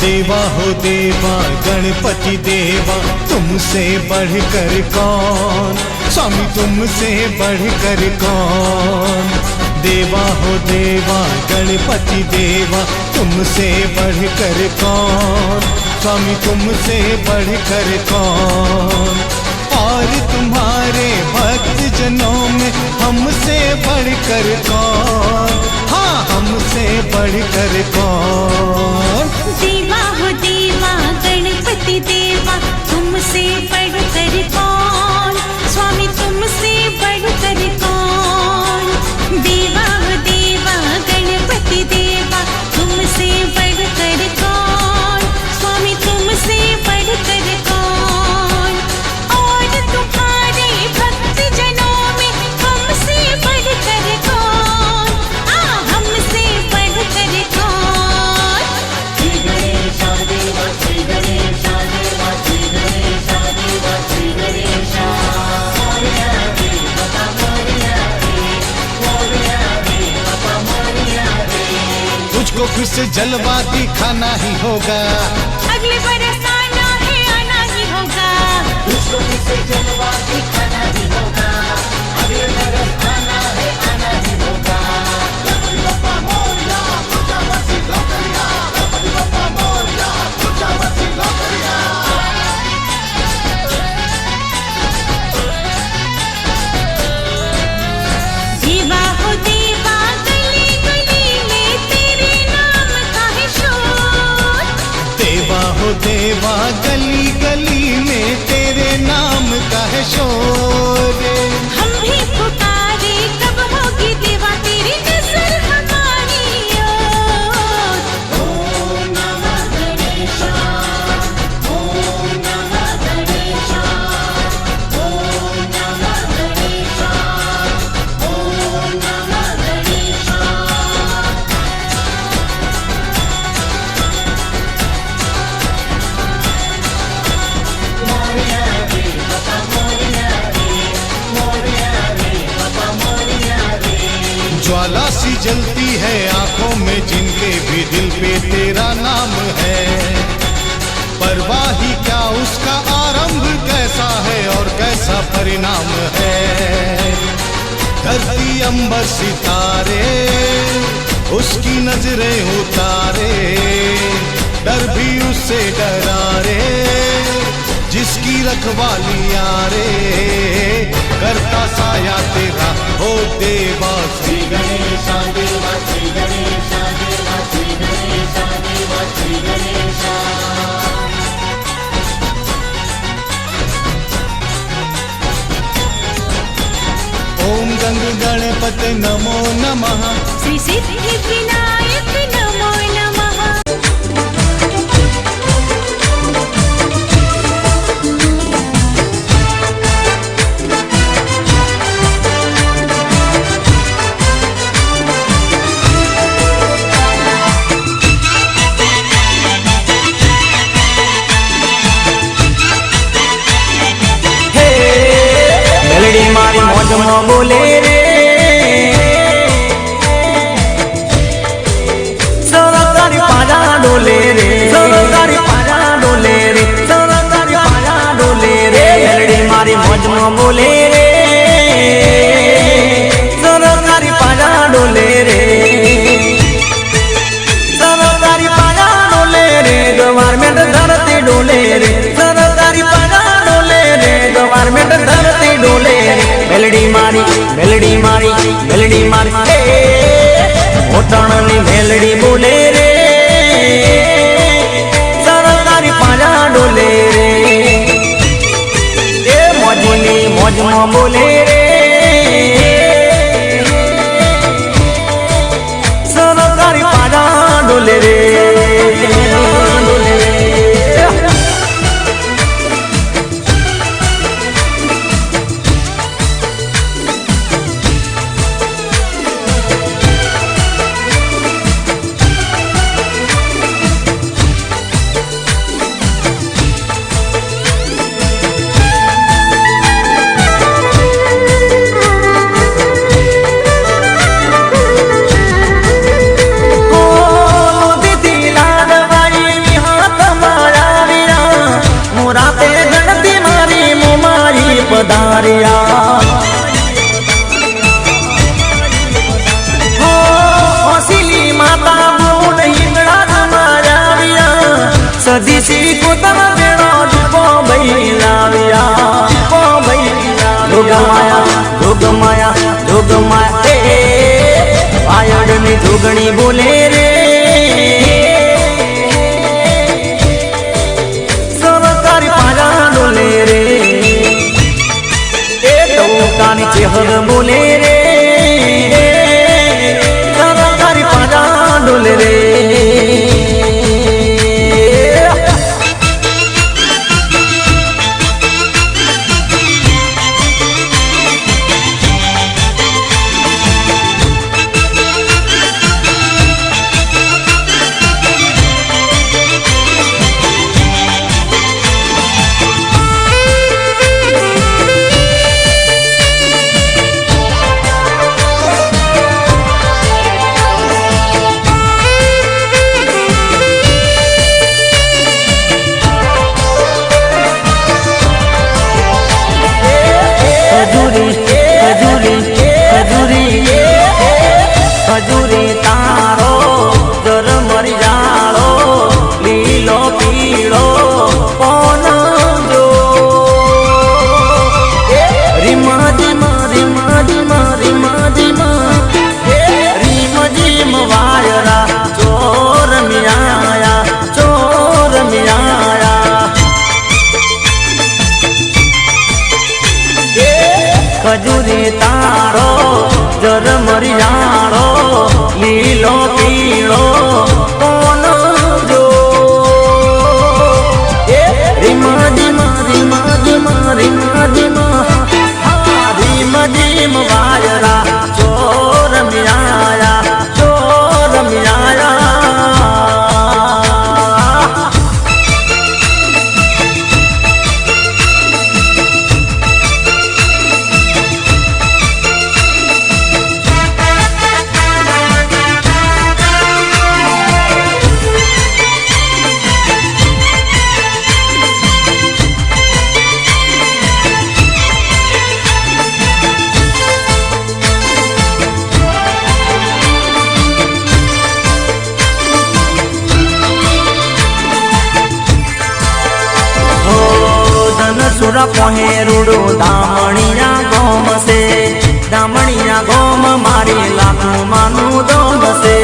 देवा हो देवा गणपति देवा, तुमसे बढ़कर कौन, स्वामी तुमसे बढ़कर कौन। देवा हो देवा गणपति देवा, तुमसे बढ़कर कौन, स्वामी तुमसे बढ़कर कौन। और तुम्हारे भक्त जनों में हमसे बढ़कर कौन, हाँ हमसे बढ़कर कौन। देवा हो देवा गणपति देवा, तुमसे बढ़कर कौन, स्वामी तुमसे बढ़कर कौन। देवा हो देवा गणपति देवा, तुमसे बढ़कर कौन, स्वामी तुमसे बढ़कर कौन। और तुम्हारे भक्त जनों में हमसे बढ़कर कौन, हमसे बढ़कर कौन। श्री गणेशा देवा, श्री गणेशा देवा, श्री गणेशा देवा, श्री गणेशा। मोरया रे बाबा मोरया रे, मोरया रे बाबा मोरया रे। तुझको फिर से जलवा दिखाना ही होगा, अगले बरस आना है आना ही होगा। तुझको फिर से जलवा दिखाना ही होगा, अगले बरस आना है आना ही होगा। गणपति बप्पा मोरया, पूजा वसी लौकरिया, गणपति बप्पा मोरया, पूजा वसी लौकरिया। देवा हो देवा गली गली में तेरे नाम का है शोर। देवा हो देवा गली गली में तेरे नाम का है शोर। हम भी पुकारे कब होगी देवा तेरी नजर हमारी ओर। ओम नमः गणेशाय, ओम नमः गणेशाय, ओम नमः गणेशाय, ओम नमः गणेशाय। मोरया रे बाबा मोरया रे, मोरया रे बाबा मोरया रे। ज्वाला सी जलती है आंखों में जिनके भी दिल पे तेरा नाम है। परवाही क्या उसका आरंभ कैसा है और कैसा परिणाम है। धरती अंबर सितारे उसकी नजरें उतारे, डर भी उससे डरा रे जिसकी रखवाली रे। करता साया तेरा हो देवा। श्री गणेशा देवा, श्री गणेशा देवा, श्री गणेशा देवा, श्री गणेशा। ओम गंग गणपते नमो नमः। श्री सिद्धि विनायक नमो नमः। मेलडी मारी मौज में बोले रे, सरकारी पाजा डोले रे, सरकारी पाजा डोले रे, सरकारी पाजा डोले रे। मेलडी मारी मौज में बोले रे, सरकारी पाजा डोले रे, सरकारी पाजा डोले रे। गवर्नमेंट धरती डोले रे, सरकारी पाजा डोले रे, गवर्नमेंट धरती डोले रे। मेलडी मारी मेलडी मारी मेलडी मारी ओटणनी मेलडी बोले रे, सरकारी पाजा डोले रे। ए मौजनी मौज में बोले रे, सरकारी पाजा डोले रे, डोले रे। જોગણી બોલે રે સરકારી પાજા ડોલે રે એ ટોકાની ચેહર બોલે રે સરકારી પાજા ડોલે રે ખજૂરી તારો જર મરી જાળો લીલો પીળો કોણ જો રીમા જીમા રીમા જીમા રીમા જીમા રીમ જીમ વાયરા ચોર મિયાયા ખજૂરી તારો જર મરી જાળો લીલો પીળો કોણ જો રીમા જીમા રીમા જીમા રીમા જીમા રીમ જીમ વાયરા ચોર મિયાયા સુર પહોંરુડો દામણિયા ગોમ છે દામણિયા ગોમ મારી લાખો માનું દોમ છે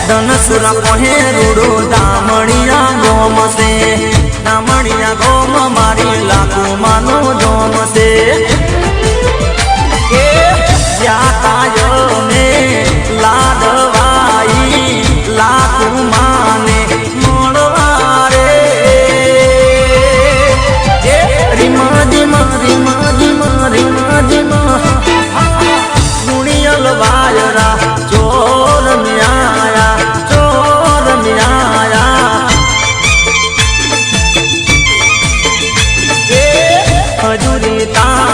ધનસુર પહોંરુડો દામણિયા ગોમ છે દામણિયા ગોમ મારી લાખો માનું દોમ છે જ્યાં કાયો ને લાડવાઈ લાખો માને વાયરા ચોર મિયાયા ખજૂરી તા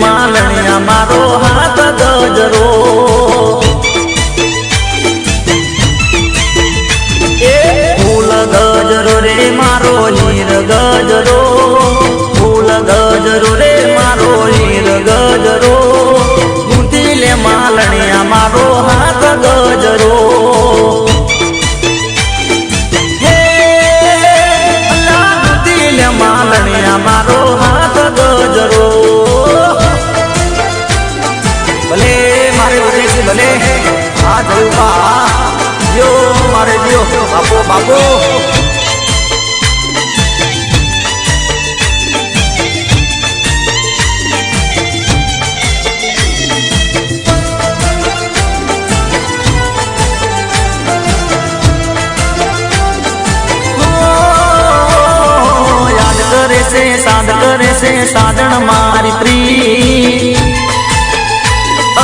માલણિયા મારો હાથ ગજરો ફૂલ ગજરો રે મારો હીર ગજરો ફૂલ ગજરો રે મારો હીર ગજરો ગુંથી લે માલણિયા મારો હાથ ગજરો માલણિયા મારો હાથ ગજરો ભલે મારે વજે છે ભલે આ જયું બા જો મારે જો બાપો બાપો સાદ કરે છે સાધન મારી પ્રી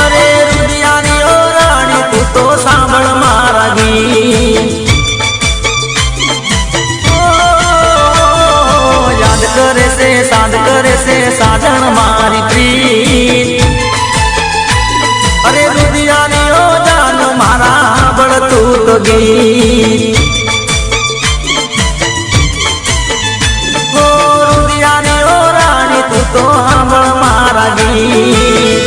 અરે રુદિયાની ઓ રાણી તું તો સાંભળ મારા ગીત યાદ કરે છે સાદ કરે છે સાધન મારી પ્રી અરે રુદિયાની ઓ જાન મારા સાંભળ તું તો ગીત તો સાંભળ મારા ગીત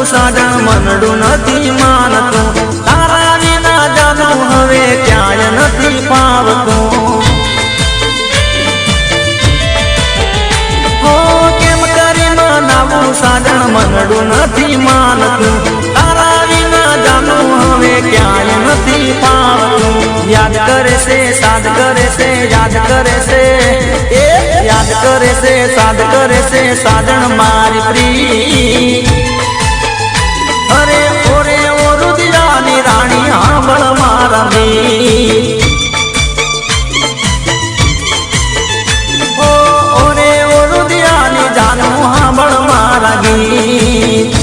સાજણ મનડું નથી માનતું તારા વિના જાનું હવે ક્યાંય નથી પાવતું હો કેમ કરી મનાવું સાજણ મનડું નથી માનતું તારા વિના જાનું હવે ક્યાંય નથી પાવતું યાદ કરે છે સાદ કરે છે યાદ કરે છે યાદ કરે છે સાદ કરે છે સાજણ મારી પ્રી અરે ઓરે ઓ રુદિયાની રાણી સાંભળ મારા ગીત ઓરે ઓ રુદિયાની જાનું સાંભળ મારા ગીત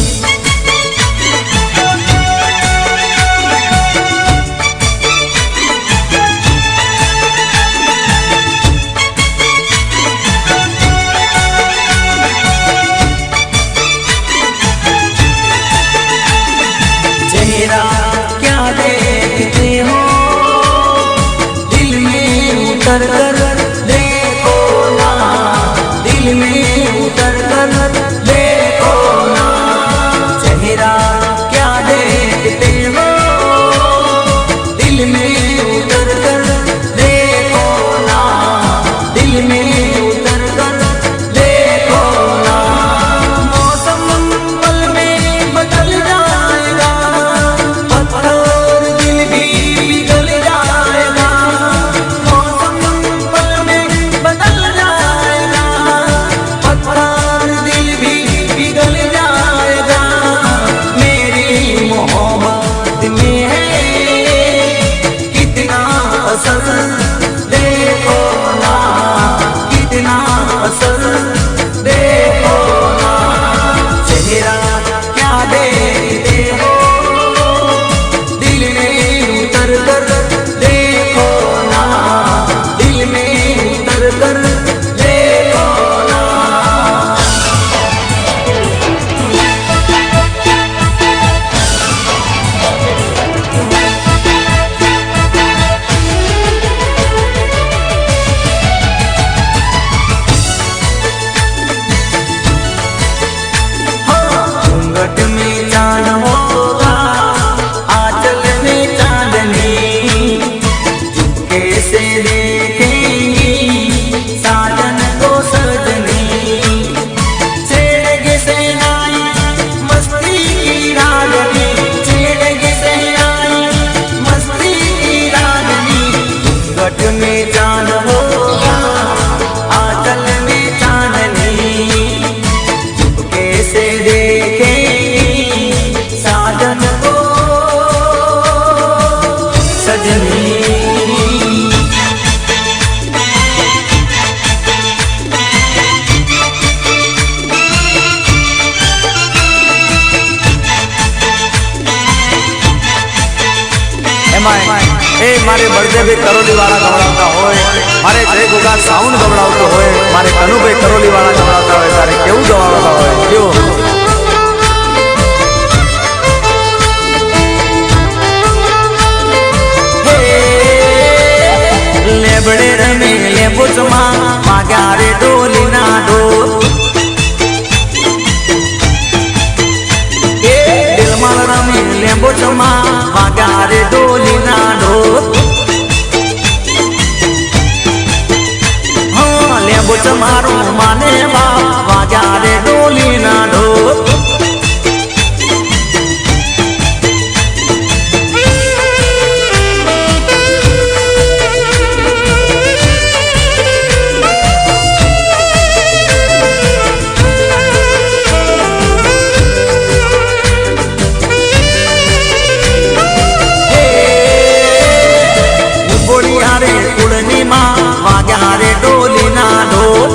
क्या देखते हो दिल में उतर कर देखो ना दिल में उतर कर देखो ना चेहरा क्या देखते हो दिल में उतर कर देखो ना दिल में उतर कर देखो ना मौसम पल में बदल जाएगा और दिल भी पिघल जाएगा मौसम पल में बदल जाएगा और दिल भी पिघल जाएगा मेरी मोहब्बत में है कितना असर देखो ना कितना असर देखो ना चेहरा क्या देखते हो दिल में उतर कर देखो ना दिल में उतर कर देखो ना घूंघट में जा એમાંય એ મારે બળદેવભાઈ કરોલી વાળા ગવડાવતા હોય, મારે જય ગોગા સાઉન્ડ ગવડાવતો હોય, મારે કનુભાઈ કરોલી વાળા ગવડાવતા હોય, તારે કેવું ગવડાવતા હોય કેવું લેબડે રમે લેબુચમાં વાગ્યા રે ડોલી ના ઢોલ, એ દિલમાં રમે લેબુચમાં વાગ્યા રે ડોલી ના ઢોલ, હા લેબુચ મારું માને બાપ વાગ્યા રે ડોલી ના ઢોલ. વાગ્યા રે ડોલી ના ઢોલ,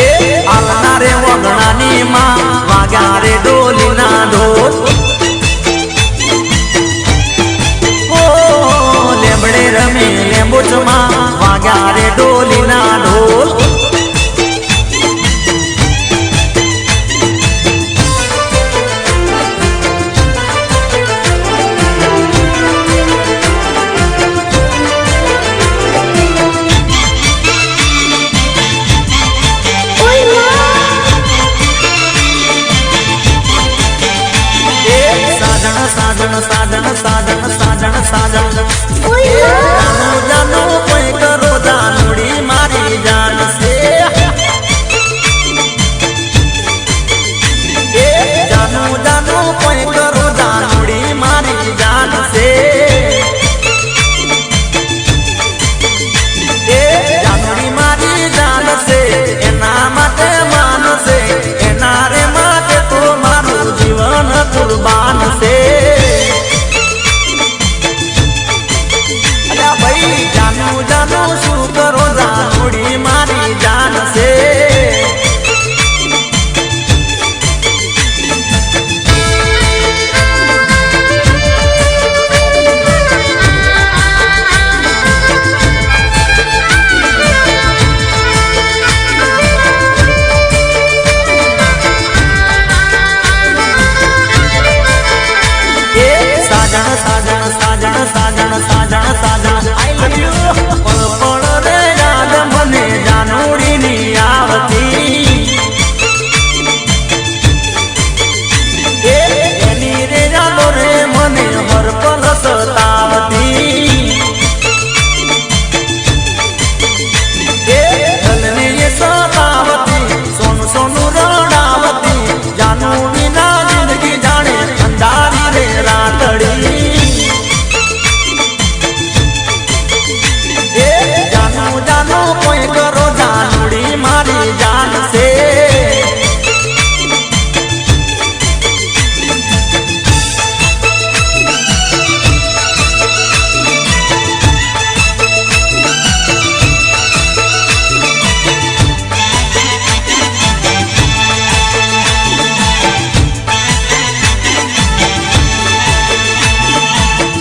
એ આલના રે વગણાની માં વાગ્યા રે ડોલી ના ઢોલ, ઓ લેબડે રમે લેંબુચમાં વાગ્યા રે ડોલી ના ઢોલ. સાજણ સાજણ સાજણ સાજણ સાજણ જાનો જાનો કોઈ કરો જાનુડી મારી જાન છે, એ જાનો જાનો કોઈ કરો જાનુડી મારી જાન છે, એ જાનુડી મારી જાન છે, એના માટે માન છે, એના રે માટે તો મારું જીવન કુરબાન છે. જાનું જાનું શું કરો જાનુડી મારી જાન છે. સાજણ સાજણ સાજણ સાજણ સાજણ સાજણ આઈ લવ યુ. પળ પળ રે યાદ મને જાનુડી ની આવતી, એ એની રે યાદો રે મને હર પલ સતાવતી, એ ધનની એ સતાવતી સોનું સોનું રડાવતી, જાનુડી ના જિંદગી જાણે અંધારી રે રાતડી, જાનું જાનું કોઈ કરો જાનુડી મારી જાન છે.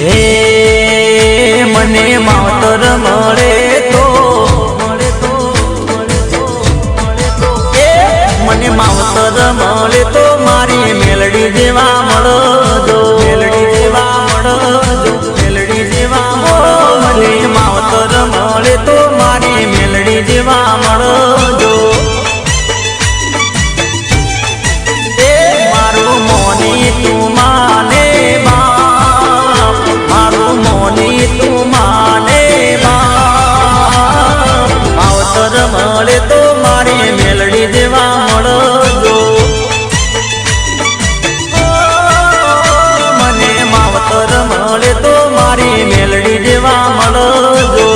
હે મને માવતર મળે તો મળે તો મળે તો મળે તો, એ મને માવતર મળે તો મારી મેલડી જેવા મળજો, મેલડી જેવા મળજો, મેલડી જેવા મળો. મને માવતર મળે તો મારી મેલડી જેવા મળજો, એ મારું મોની તું માને બાપ, મારું મોની તું માને બાપ, માવતર મળે તો મારી મેલડી જેવા મળજો, મને માવતર મળે તો મારી મેલડી જેવા મળજો.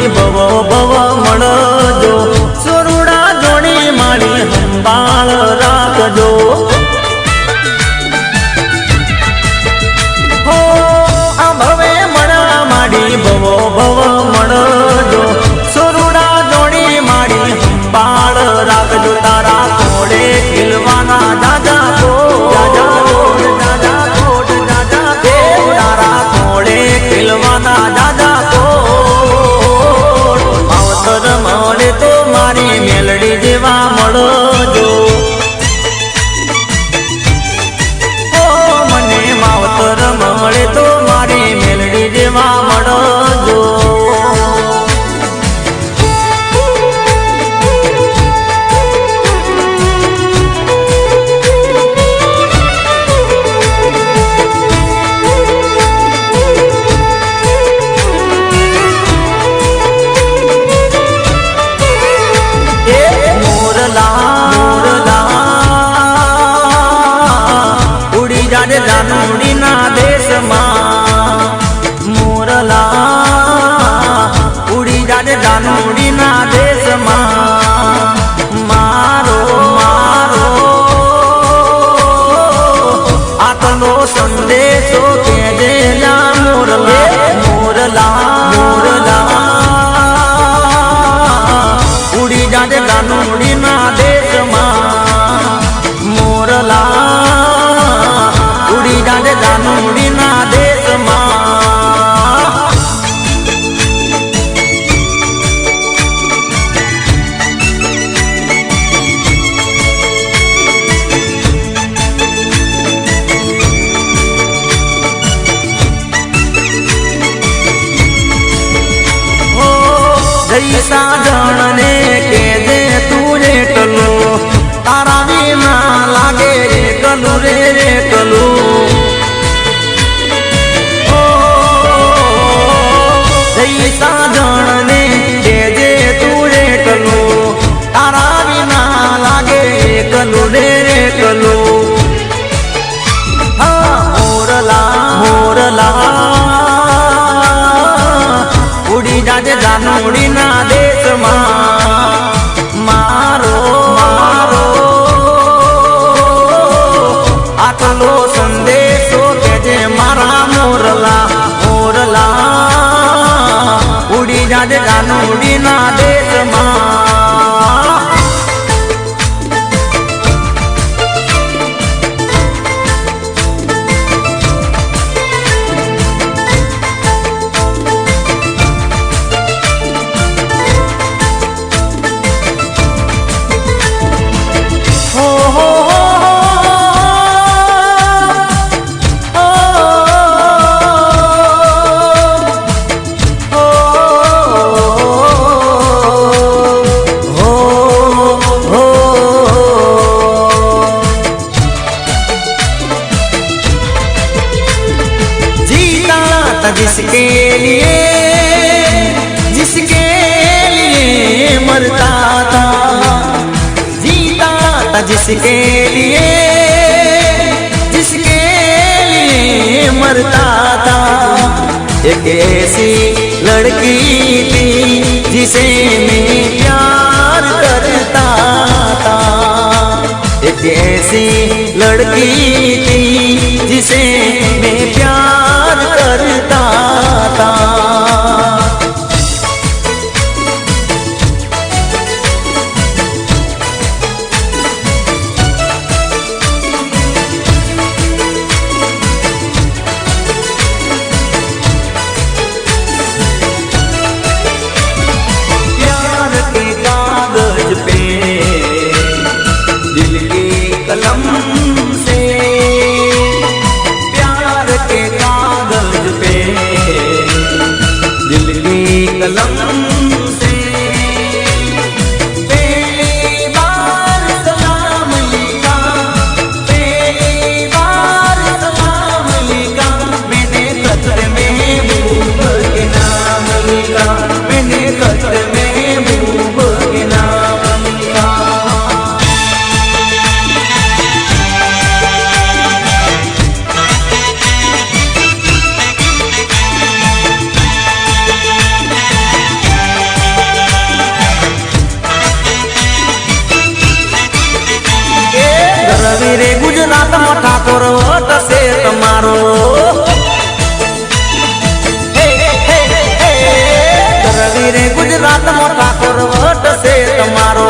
મારી ભવ ભવ મળજો સોરુડા જોડી મારી સંભાળ રાખજો હો આ ભવે મળા મારી ભવ ભવ મળજો સોરુડા જોડી મારી સંભાળ રાખજો તારા કોડે ખીલવાના દાદા કો દાદા કોડ દાદા કોડ તારા કોડે ખીલવાના દાદા કોડ માવતર મળે તો મારી મેલડી જેવા મળજો ઓ મને માવતર મળે તો મારી મેલડી જેવા મળજો જાનુડીના દેશમાં મોરલા ઉડી જાડે જાનુડીના દેશમાં મારો મારો આતનો સંદેશો કેજે લા મોરલા મોરલા મોરલા ઉડી જાડે જાનુડીના દેશમાં મોરલા જાનુડીના દેશમાં હો જઈ સાજણને કેજે તું રે કલો તારા વિના લાગે રે કલું રે કલું સાજણને કેજે તું રે કલું તારા વિના લાગે કલું રે કલું હા મોરલા મોરલા ઉડી જાજે જાનુડીના દેશમાં મારો મારો આટલો સંદેશો કેજે મારા મોરલા મોરલા ઉડી જાજે જાનુડીના દેશમાં હો હો जिसके लिए मरता था जीता था जिसके लिए मरता था एक ऐसी लड़की थी जिसे मैं प्यार करता था एक ऐसी लड़की थी जिसे मैं प्यार करता था प्यार के कागज पे दिल की कलम से प्यार के રે ગુજરાત મો ઠાકોર વટ છે તમારો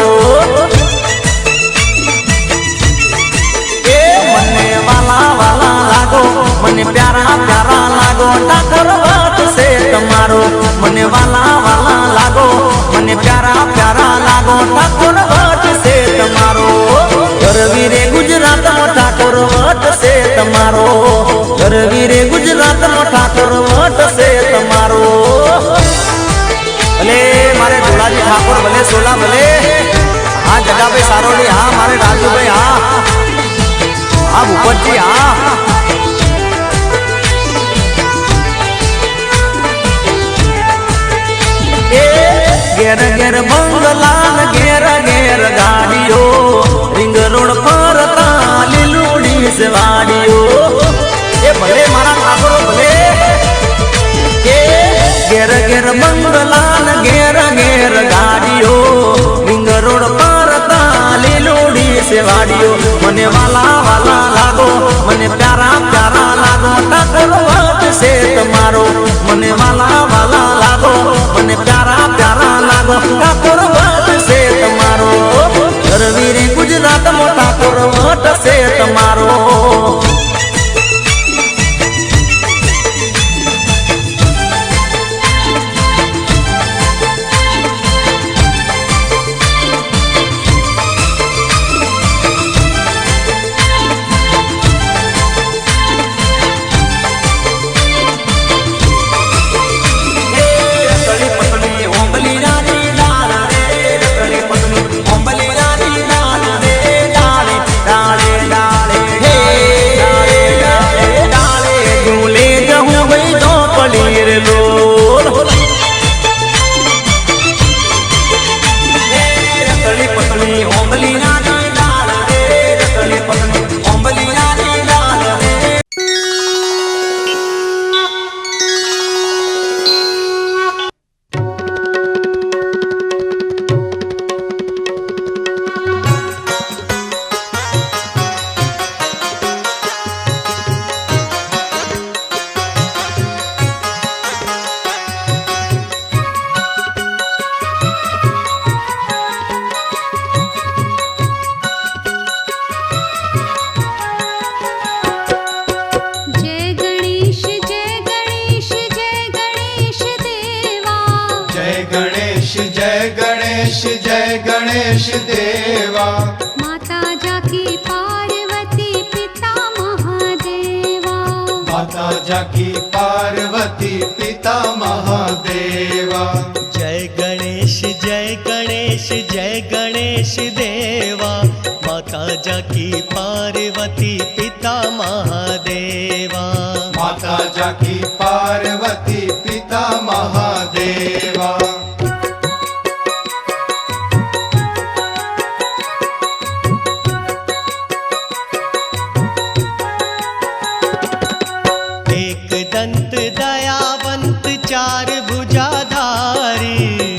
એ મને વાલા વાલા લાગો મને પ્યારા પ્યારા લાગો ઠાકોર વટ છે તમારો મને વાલા વાલા લાગો મને પ્યારા પ્યારા લાગો ઠાકોર વટ છે તમારો ગરવી રે ગુજરાત મો ઠાકોર વટ છે તમારો ગરવી રે ગુજરાત મો ઠાકોર વટ છે તમારો ભલે મારે ધોળાજી ઠાકોર ભલે સોલા ભલે હા જગાભાઈ સારોડી હા મારે રાજુભાઈ હા હા ભૂપતજી હા ઘેર ઘેર બંગલાન ઘેર ઘેર ગાડીઓ રીંગ રોડ ફરતા લીલુડી સવાડીઓ એ ભલે મારા ઠાકોરો ભલે એ ઘેર ઘેર બંગલાન ઘેર ઘેર ગાડીઓ રીંગ રોડ ફરતા લીલુડી સવાડીઓ મને વાલા વાલા લાગો મને પ્યારા પ્યારા લાગો ઠાકોર વટ છે તમારો મને વાલા વાલા લાગો મને પ્યારા પ્યારા લાગો ઠાકોર વટ છે તમારો ગરવી રે ગુજરાત મો ઠાકોર વટ છે તમારો जय गणेश देवा माता जाकी पार्वती पिता महादेवा माता जाकी पार्वती पिता महादेवा जय गणेश जय गणेश देवा माता जाकी पार्वती पिता महादेवा माता जाकी पार्वती पिता महादेवा दंत दयावंत चार भुजाधारी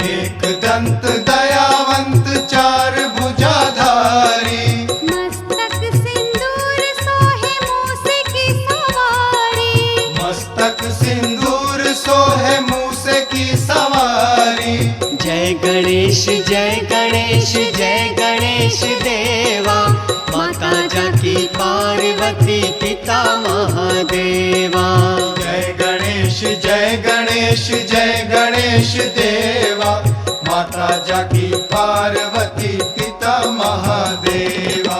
एक दंत दयावंत चार भुजाधारी मस्तक सिंदूर सोहे मूसे की सवारी मस्तक सिंदूर सोहे मूसे की सवारी जय गणेश देवा माता जाकी पार्वती पिता महादेवा जय गणेश देवा माता जाकी पार्वती पिता महादेवा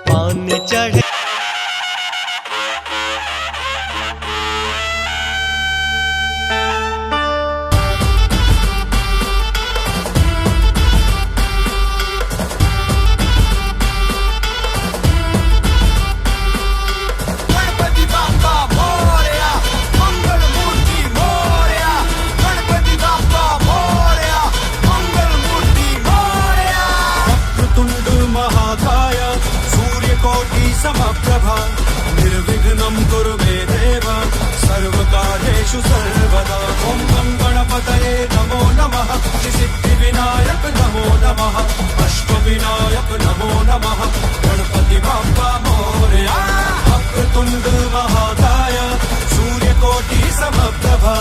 पान चढ़े समप्रभा निर्विघ्नं कुरु मे देव सर्वकार्येषु सर्वदा ॐ गं गणपतये नमो नमः सिद्धिविनायक नमो नमः अष्टविनायक नमो नमः गणपति बाप्पा मोरया वक्रतुण्ड महाकाय सूर्यकोटि समप्रभा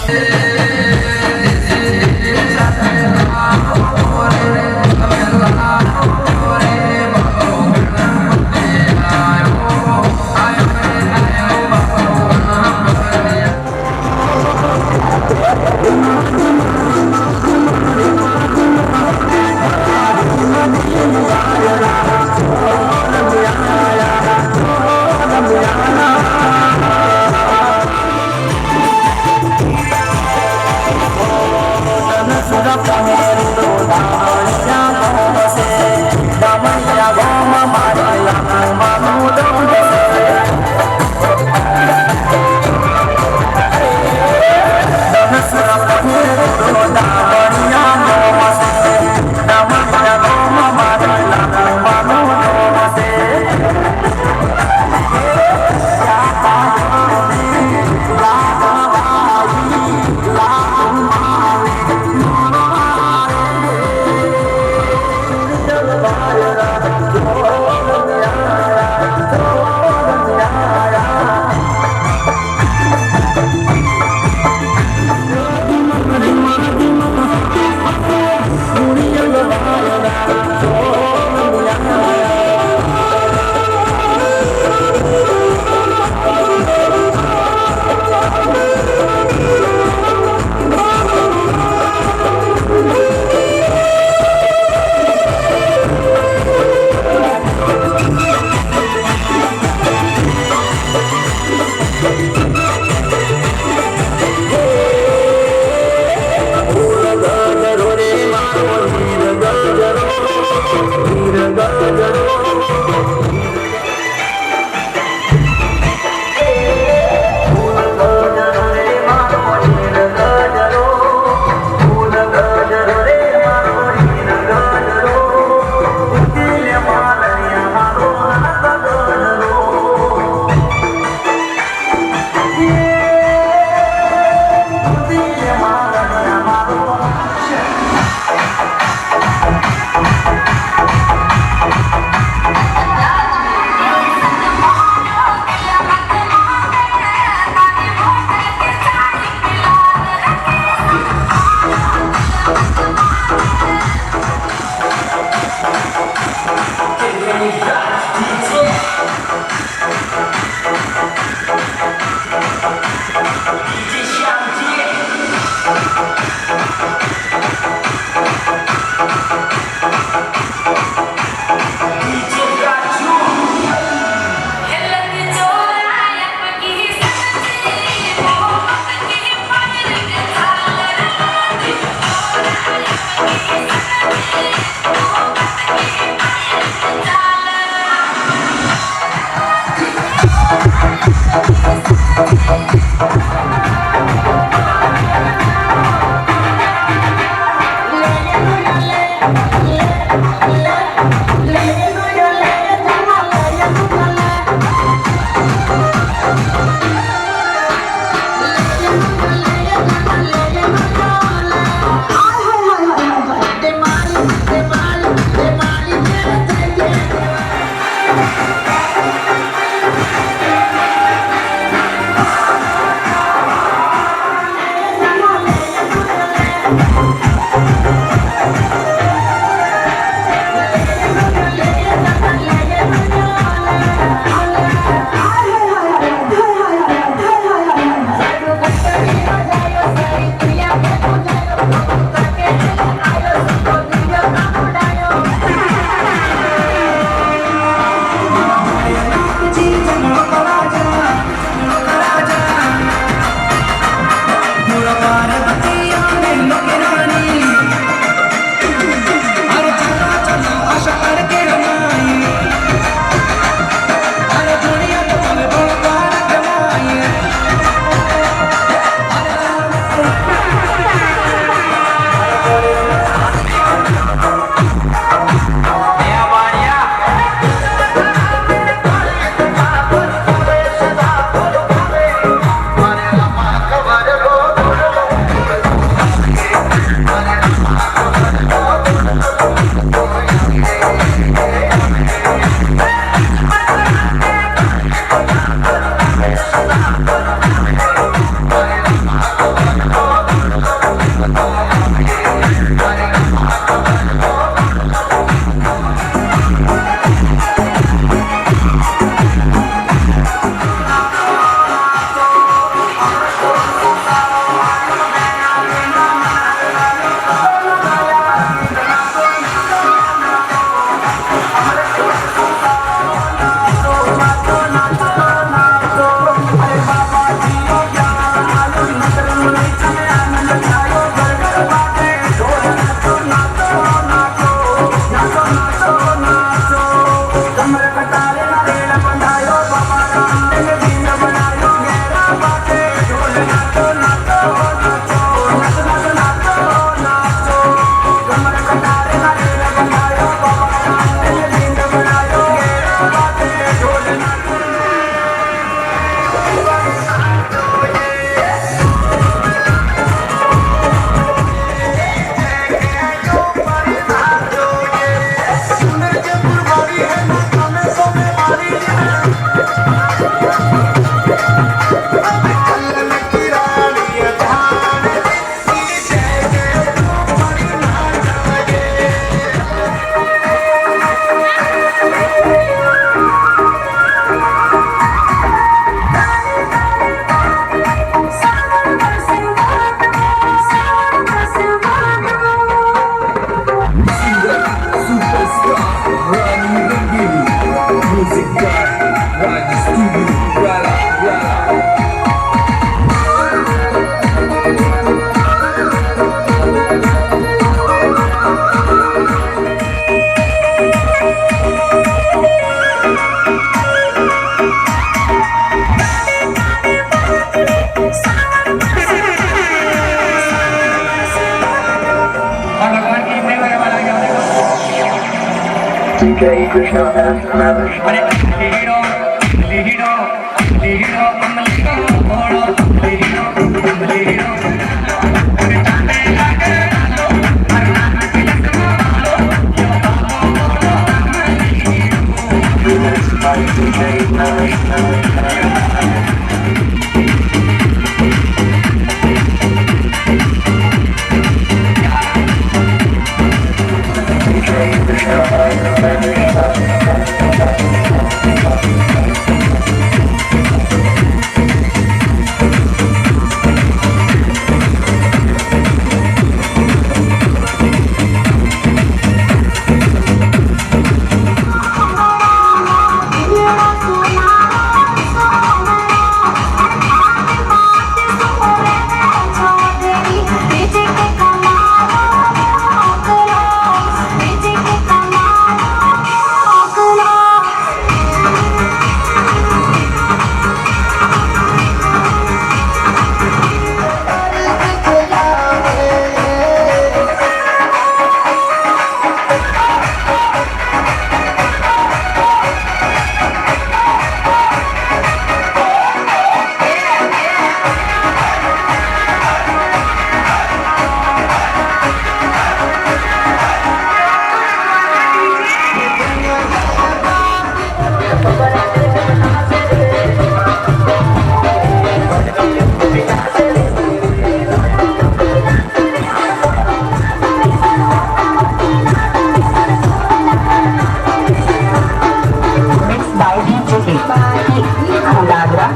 Dagra.